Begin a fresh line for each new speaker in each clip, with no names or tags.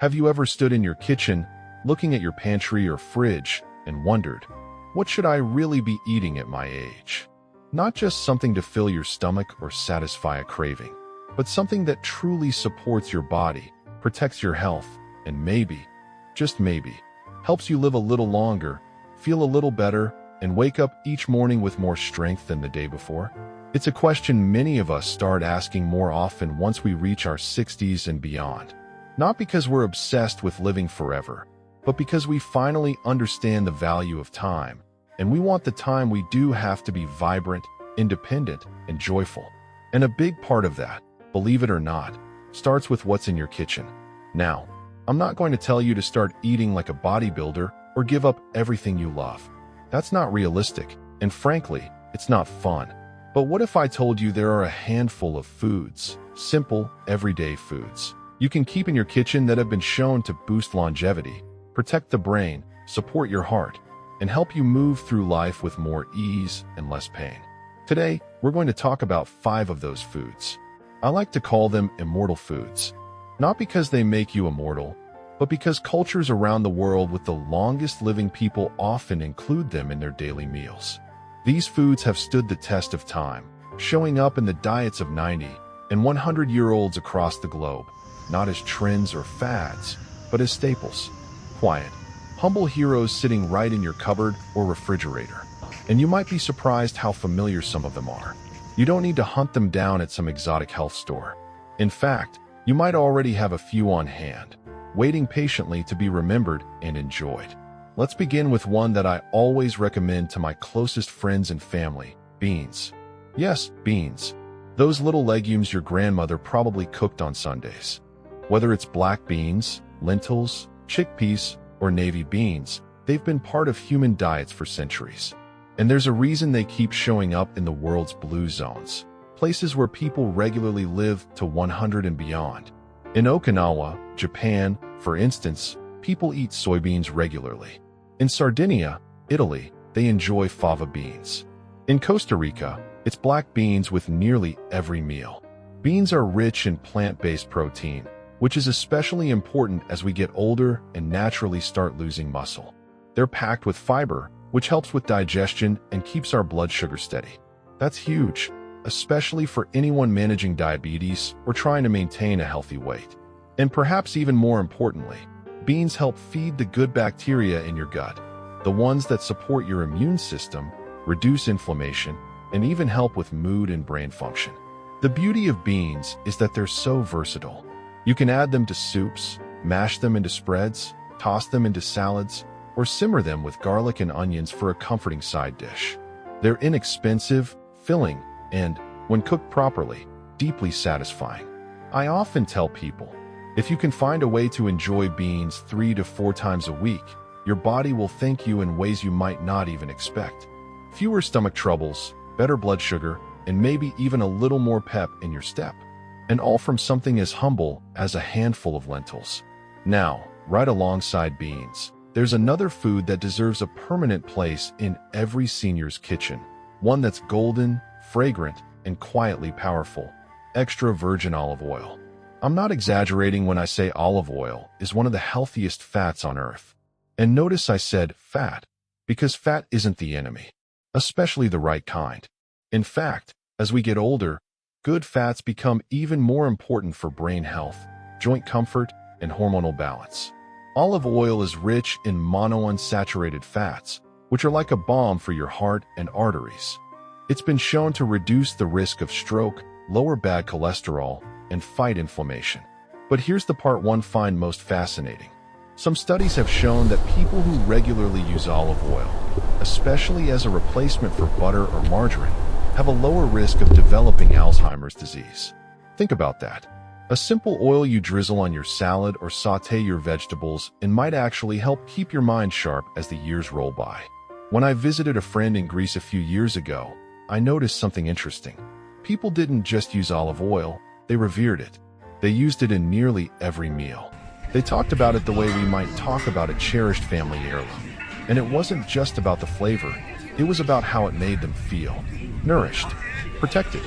Have you ever stood in your kitchen, looking at your pantry or fridge, and wondered, what should I really be eating at my age? Not just something to fill your stomach or satisfy a craving, but something that truly supports your body, protects your health, and maybe, just maybe, helps you live a little longer, feel a little better, and wake up each morning with more strength than the day before? It's a question many of us start asking more often once we reach our 60s and beyond. Not because we're obsessed with living forever, but because we finally understand the value of time, and we want the time we do have to be vibrant, independent, and joyful. And a big part of that, believe it or not, starts with what's in your kitchen. Now, I'm not going to tell you to start eating like a bodybuilder or give up everything you love. That's not realistic, and frankly, it's not fun. But what if I told you there are a handful of foods, simple, everyday foods, you can keep in your kitchen that have been shown to boost longevity, protect the brain, support your heart, and help you move through life with more ease and less pain? Today, we're going to talk about 5 of those foods. I like to call them immortal foods. Not because they make you immortal, but because cultures around the world with the longest living people often include them in their daily meals. These foods have stood the test of time, showing up in the diets of 90 and 100-year-olds across the globe, not as trends or fads, but as staples. Quiet, humble heroes sitting right in your cupboard or refrigerator. And you might be surprised how familiar some of them are. You don't need to hunt them down at some exotic health store. In fact, you might already have a few on hand, waiting patiently to be remembered and enjoyed. Let's begin with one that I always recommend to my closest friends and family: beans. Yes, beans. Those little legumes your grandmother probably cooked on Sundays. Whether it's black beans, lentils, chickpeas, or navy beans, they've been part of human diets for centuries. And there's a reason they keep showing up in the world's blue zones, places where people regularly live to 100 and beyond. In Okinawa, Japan, for instance, people eat soybeans regularly. In Sardinia, Italy, they enjoy fava beans. In Costa Rica, it's black beans with nearly every meal. Beans are rich in plant-based protein, which is especially important as we get older and naturally start losing muscle. They're packed with fiber, which helps with digestion and keeps our blood sugar steady. That's huge, especially for anyone managing diabetes or trying to maintain a healthy weight. And perhaps even more importantly, beans help feed the good bacteria in your gut, the ones that support your immune system, reduce inflammation, and even help with mood and brain function. The beauty of beans is that they're so versatile. You can add them to soups, mash them into spreads, toss them into salads, or simmer them with garlic and onions for a comforting side dish. They're inexpensive, filling, and, when cooked properly, deeply satisfying. I often tell people, if you can find a way to enjoy beans 3 to 4 times a week, your body will thank you in ways you might not even expect. Fewer stomach troubles, better blood sugar, and maybe even a little more pep in your step. And all from something as humble as a handful of lentils. Now, right alongside beans, there's another food that deserves a permanent place in every senior's kitchen. One that's golden, fragrant, and quietly powerful: extra virgin olive oil. I'm not exaggerating when I say olive oil is one of the healthiest fats on earth. And notice I said fat, because fat isn't the enemy, especially the right kind. In fact, as we get older, good fats become even more important for brain health, joint comfort, and hormonal balance. Olive oil is rich in monounsaturated fats, which are like a balm for your heart and arteries. It's been shown to reduce the risk of stroke, lower bad cholesterol, and fight inflammation. But here's the part one find most fascinating. Some studies have shown that people who regularly use olive oil, especially as a replacement for butter or margarine, have a lower risk of developing Alzheimer's disease. Think about that. A simple oil you drizzle on your salad or sauté your vegetables and might actually help keep your mind sharp as the years roll by. When I visited a friend in Greece a few years ago, I noticed something interesting. People didn't just use olive oil, they revered it. They used it in nearly every meal. They talked about it the way we might talk about a cherished family heirloom. And it wasn't just about the flavor, it was about how it made them feel. Nourished, protected,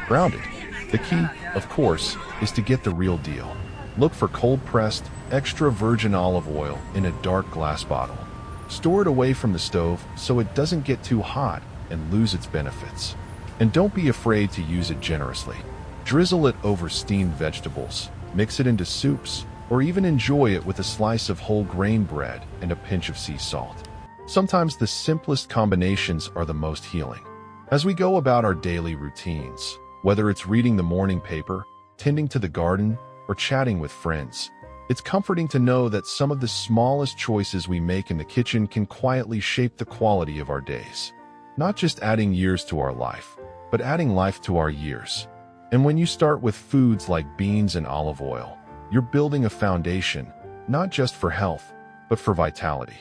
grounded. The key, of course, is to get the real deal. Look for cold-pressed, extra virgin olive oil in a dark glass bottle. Store it away from the stove so it doesn't get too hot and lose its benefits. And don't be afraid to use it generously. Drizzle it over steamed vegetables, mix it into soups, or even enjoy it with a slice of whole grain bread and a pinch of sea salt. Sometimes the simplest combinations are the most healing. As we go about our daily routines, whether it's reading the morning paper, tending to the garden, or chatting with friends, it's comforting to know that some of the smallest choices we make in the kitchen can quietly shape the quality of our days. Not just adding years to our life, but adding life to our years. And when you start with foods like beans and olive oil, you're building a foundation, not just for health, but for vitality.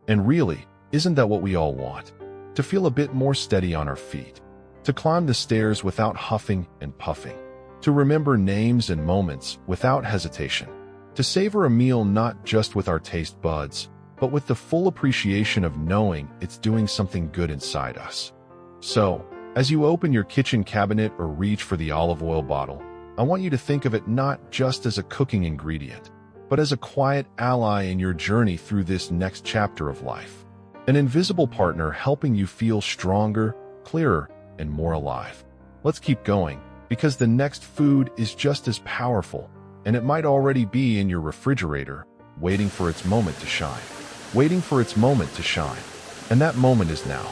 And really, isn't that what we all want? To feel a bit more steady on our feet, to climb the stairs without huffing and puffing, to remember names and moments without hesitation, to savor a meal not just with our taste buds, but with the full appreciation of knowing it's doing something good inside us. So, as you open your kitchen cabinet or reach for the olive oil bottle, I want you to think of it not just as a cooking ingredient, but as a quiet ally in your journey through this next chapter of life. An invisible partner helping you feel stronger, clearer, and more alive. Let's keep going, because the next food is just as powerful, and it might already be in your refrigerator, waiting for its moment to shine. Waiting for its moment to shine. And that moment is now.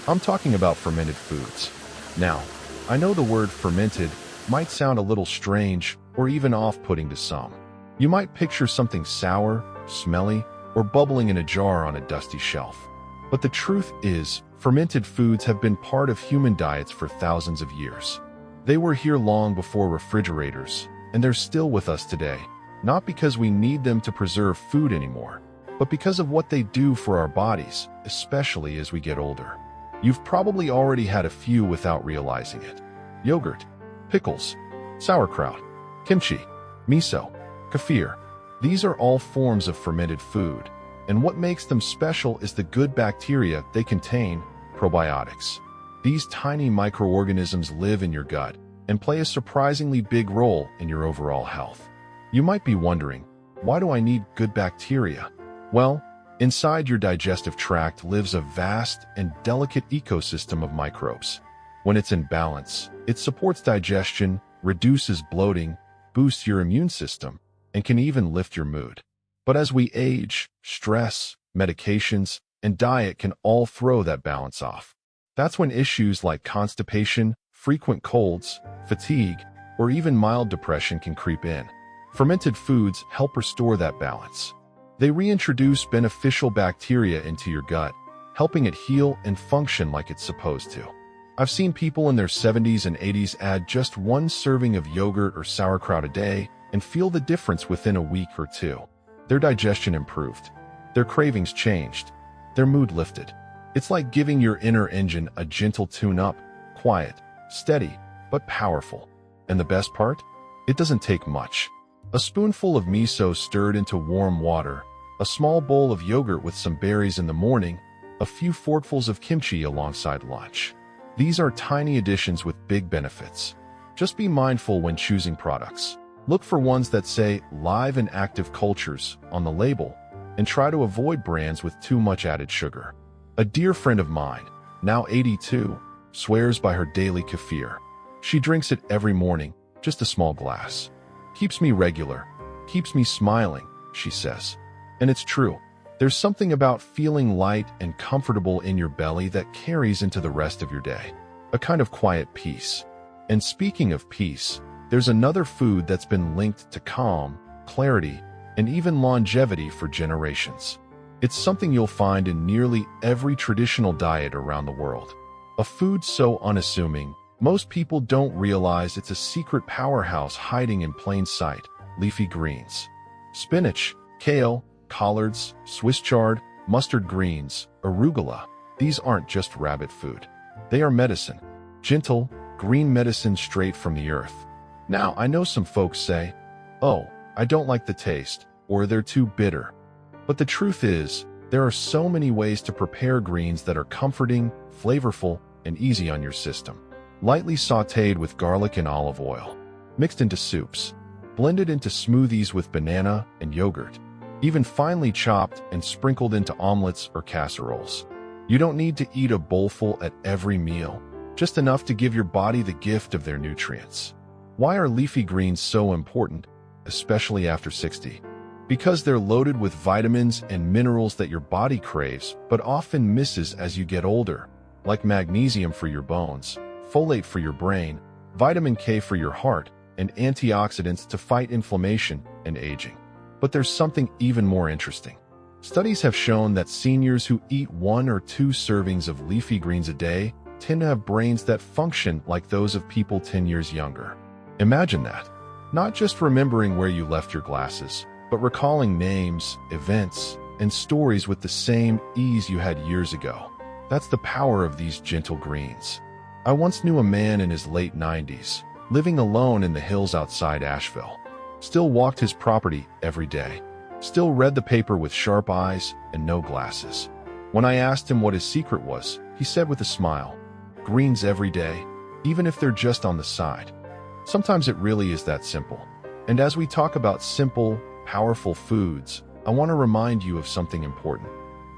I'm talking about fermented foods. Now, I know the word fermented might sound a little strange or even off-putting to some. You might picture something sour, smelly, or bubbling in a jar on a dusty shelf. But the truth is, fermented foods have been part of human diets for thousands of years. They were here long before refrigerators, and they're still with us today, not because we need them to preserve food anymore, but because of what they do for our bodies, especially as we get older. You've probably already had a few without realizing it. Yogurt, pickles, sauerkraut, kimchi, miso, kefir. These are all forms of fermented food, and what makes them special is the good bacteria they contain, probiotics. These tiny microorganisms live in your gut and play a surprisingly big role in your overall health. You might be wondering, why do I need good bacteria? Well, inside your digestive tract lives a vast and delicate ecosystem of microbes. When it's in balance, it supports digestion, reduces bloating, boosts your immune system, and can even lift your mood. But as we age, stress, medications, and diet can all throw that balance off. That's when issues like constipation, frequent colds, fatigue, or even mild depression can creep in. Fermented foods help restore that balance. They reintroduce beneficial bacteria into your gut, helping it heal and function like it's supposed to. I've seen people in their 70s and 80s add just one serving of yogurt or sauerkraut a day and feel the difference within a week or two. Their digestion improved, their cravings changed, their mood lifted. It's like giving your inner engine a gentle tune-up, quiet, steady, but powerful. And the best part? It doesn't take much. A spoonful of miso stirred into warm water, a small bowl of yogurt with some berries in the morning, a few forkfuls of kimchi alongside lunch. These are tiny additions with big benefits. Just be mindful when choosing products. Look for ones that say live and active cultures on the label, and try to avoid brands with too much added sugar. A dear friend of mine, now 82, swears by her daily kefir. She drinks it every morning, just a small glass. Keeps me regular, keeps me smiling, she says. And it's true. There's something about feeling light and comfortable in your belly that carries into the rest of your day. A kind of quiet peace. And speaking of peace, there's another food that's been linked to calm, clarity, and even longevity for generations. It's something you'll find in nearly every traditional diet around the world. A food so unassuming, most people don't realize it's a secret powerhouse hiding in plain sight: leafy greens. Spinach, kale, collards, Swiss chard, mustard greens, arugula. These aren't just rabbit food. They are medicine. Gentle, green medicine straight from the earth. Now, I know some folks say, "Oh, I don't like the taste," or "they're too bitter." But the truth is, there are so many ways to prepare greens that are comforting, flavorful, and easy on your system. Lightly sautéed with garlic and olive oil. Mixed into soups. blended into smoothies with banana and yogurt, even finely chopped and sprinkled into omelets or casseroles. You don't need to eat a bowlful at every meal, just enough to give your body the gift of their nutrients. Why are leafy greens so important, especially after 60? Because they're loaded with vitamins and minerals that your body craves but often misses as you get older, like magnesium for your bones, folate for your brain, vitamin K for your heart, and antioxidants to fight inflammation and aging. But there's something even more interesting. Studies have shown that seniors who eat 1 or 2 servings of leafy greens a day tend to have brains that function like those of people 10 years younger. Imagine that. Not just remembering where you left your glasses, but recalling names, events, and stories with the same ease you had years ago. That's the power of these gentle greens. I once knew a man in his late 90s, living alone in the hills outside Asheville. Still walked his property every day. Still read the paper with sharp eyes and no glasses. When I asked him what his secret was, he said with a smile, "Greens every day, even if they're just on the side." Sometimes it really is that simple. And as we talk about simple, powerful foods, I want to remind you of something important.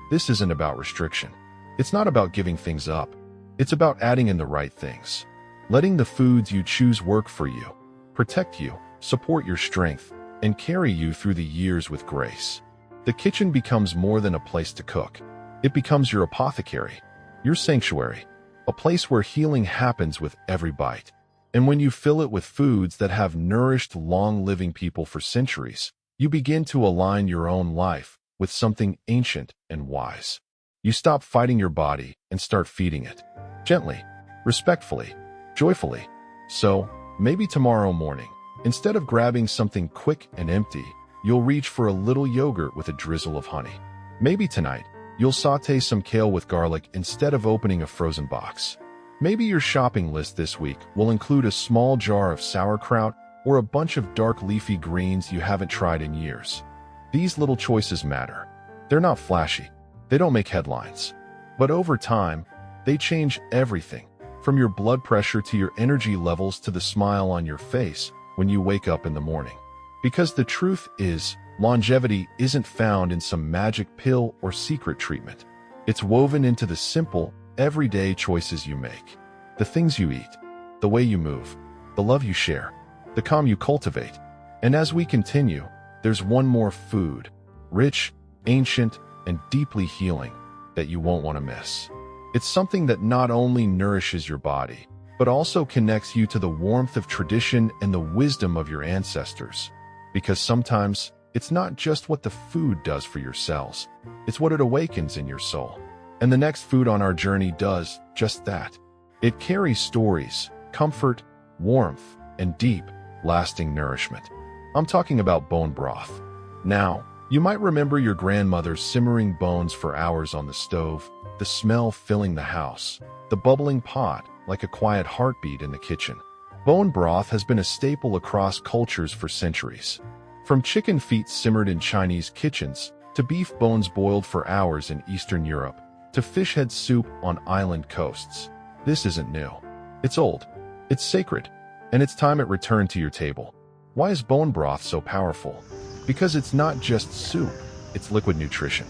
This isn't about restriction. It's not about giving things up. It's about adding in the right things. Letting the foods you choose work for you, protect you, support your strength, and carry you through the years with grace. The kitchen becomes more than a place to cook. It becomes your apothecary, your sanctuary, a place where healing happens with every bite. And when you fill it with foods that have nourished long-living people for centuries, you begin to align your own life with something ancient and wise. You stop fighting your body and start feeding it. Gently, respectfully, joyfully. So, maybe tomorrow morning, instead of grabbing something quick and empty, you'll reach for a little yogurt with a drizzle of honey. Maybe tonight, you'll sauté some kale with garlic instead of opening a frozen box. Maybe your shopping list this week will include a small jar of sauerkraut or a bunch of dark leafy greens you haven't tried in years. These little choices matter. They're not flashy. They don't make headlines. But over time, they change everything, from your blood pressure to your energy levels to the smile on your face when you wake up in the morning. Because the truth is, longevity isn't found in some magic pill or secret treatment. It's woven into the simple, everyday choices you make. The things you eat, the way you move, the love you share, the calm you cultivate. And as we continue, there's one more food, rich, ancient, and deeply healing, that you won't want to miss. It's something that not only nourishes your body, but also connects you to the warmth of tradition and the wisdom of your ancestors. Because sometimes, it's not just what the food does for your cells, it's what it awakens in your soul. And the next food on our journey does just that. It carries stories, comfort, warmth, and deep, lasting nourishment. I'm talking about bone broth. Now, you might remember your grandmother simmering bones for hours on the stove, the smell filling the house, the bubbling pot like a quiet heartbeat in the kitchen. Bone broth has been a staple across cultures for centuries. From chicken feet simmered in Chinese kitchens, to beef bones boiled for hours in Eastern Europe, to fish head soup on island coasts. This isn't new. It's old. It's sacred. And it's time it returned to your table. Why is bone broth so powerful? Because it's not just soup, it's liquid nutrition.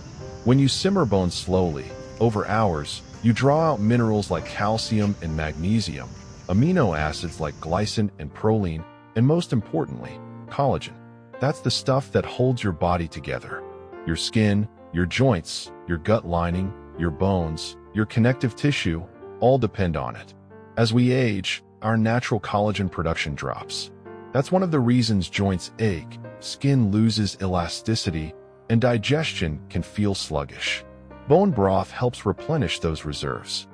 When you simmer bones slowly, over hours, you draw out minerals like calcium and magnesium, amino acids like glycine and proline, and most importantly, collagen. That's the stuff that holds your body together. Your skin, your joints, your gut lining, your bones, your connective tissue, all depend on it. As we age, our natural collagen production drops. That's one of the reasons joints ache, skin loses elasticity, and digestion can feel sluggish. Bone broth helps replenish those reserves.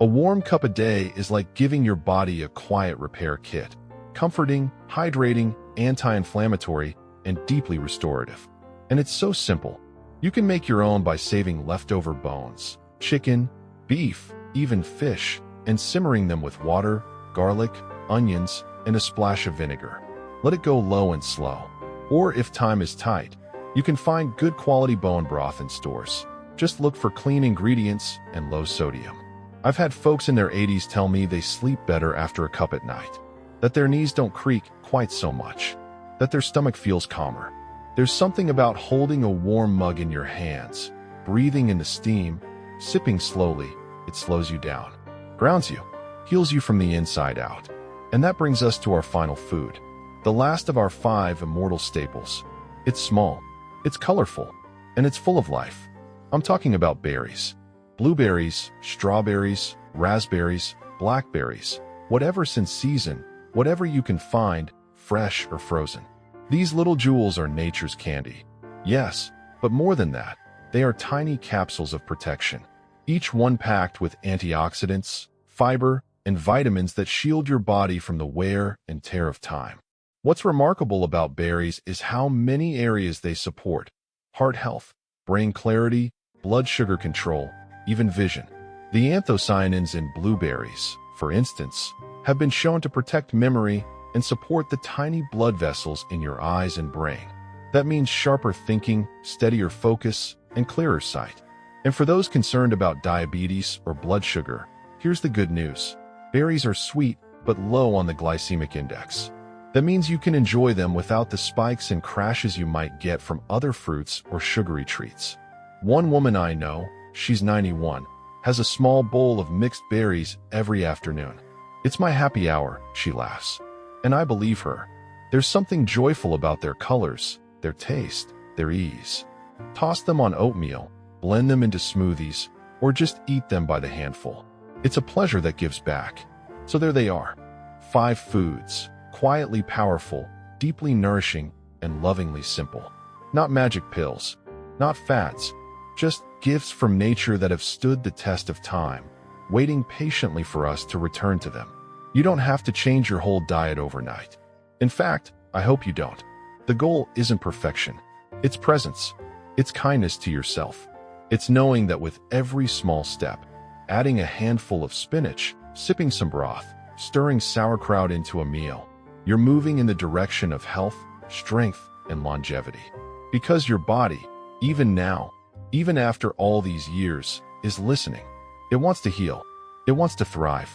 A warm cup a day is like giving your body a quiet repair kit, comforting, hydrating, anti-inflammatory, and deeply restorative. And it's so simple. You can make your own by saving leftover bones, chicken, beef, even fish, and simmering them with water, garlic, onions, and a splash of vinegar. Let it go low and slow. Or if time is tight, you can find good quality bone broth in stores. Just look for clean ingredients and low sodium. I've had folks in their 80s tell me they sleep better after a cup at night, that their knees don't creak quite so much. that their stomach feels calmer. There's something about holding a warm mug in your hands, breathing in the steam, sipping slowly. It slows you down, grounds you, heals you from the inside out. And that brings us to our final food, the last of our 5 immortal staples. It's small, it's colorful, and it's full of life. I'm talking about berries. Blueberries, strawberries, raspberries, blackberries, whatever's in season, whatever you can find, fresh or frozen. These little jewels are nature's candy. Yes, but more than that, they are tiny capsules of protection, each one packed with antioxidants, fiber, and vitamins that shield your body from the wear and tear of time. What's remarkable about berries is how many areas they support: heart health, brain clarity, blood sugar control, even vision. The anthocyanins in blueberries, for instance, have been shown to protect memory and support the tiny blood vessels in your eyes and brain. That means sharper thinking, steadier focus, and clearer sight. And for those concerned about diabetes or blood sugar, here's the good news. Berries are sweet, but low on the glycemic index. That means you can enjoy them without the spikes and crashes you might get from other fruits or sugary treats. One woman I know, she's 91, has a small bowl of mixed berries every afternoon. "It's my happy hour," she laughs. And I believe her. There's something joyful about their colors, their taste, their ease. Toss them on oatmeal, blend them into smoothies, or just eat them by the handful. It's a pleasure that gives back. So there they are. 5 foods, quietly powerful, deeply nourishing, and lovingly simple. Not magic pills, not fads, just gifts from nature that have stood the test of time, waiting patiently for us to return to them. You don't have to change your whole diet overnight. In fact, I hope you don't. The goal isn't perfection. It's presence. It's kindness to yourself. It's knowing that with every small step, adding a handful of spinach, sipping some broth, stirring sauerkraut into a meal, you're moving in the direction of health, strength, and longevity. Because your body, even now, even after all these years, is listening. It wants to heal. It wants to thrive.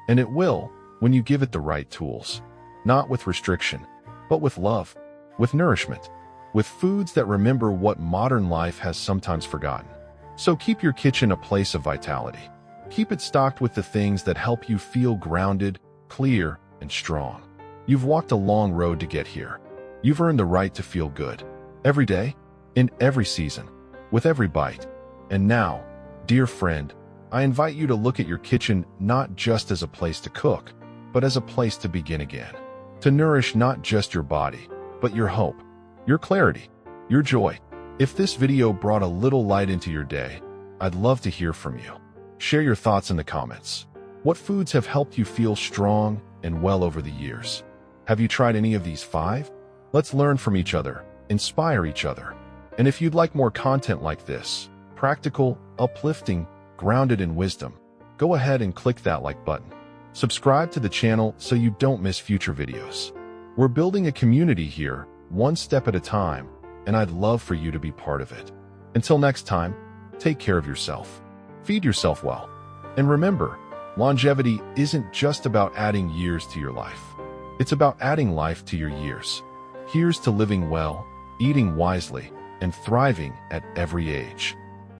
And it will, when you give it the right tools. Not with restriction, but with love, with nourishment, with foods that remember what modern life has sometimes forgotten. So keep your kitchen a place of vitality. Keep it stocked with the things that help you feel grounded, clear, and strong. You've walked a long road to get here. You've earned the right to feel good. Every day, in every season, with every bite. And now, dear friend, I invite you to look at your kitchen not just as a place to cook, but as a place to begin again. To nourish not just your body, but your hope, your clarity, your joy. If this video brought a little light into your day, I'd love to hear from you. Share your thoughts in the comments. What foods have helped you feel strong and well over the years? Have you tried any of these 5? Let's learn from each other, inspire each other. And if you'd like more content like this, practical, uplifting, grounded in wisdom, go ahead and click that like button. Subscribe to the channel so you don't miss future videos. We're building a community here, one step at a time, and I'd love for you to be part of it. Until next time, take care of yourself. Feed yourself well. And remember, longevity isn't just about adding years to your life. It's about adding life to your years. Here's to living well, eating wisely, and thriving at every age.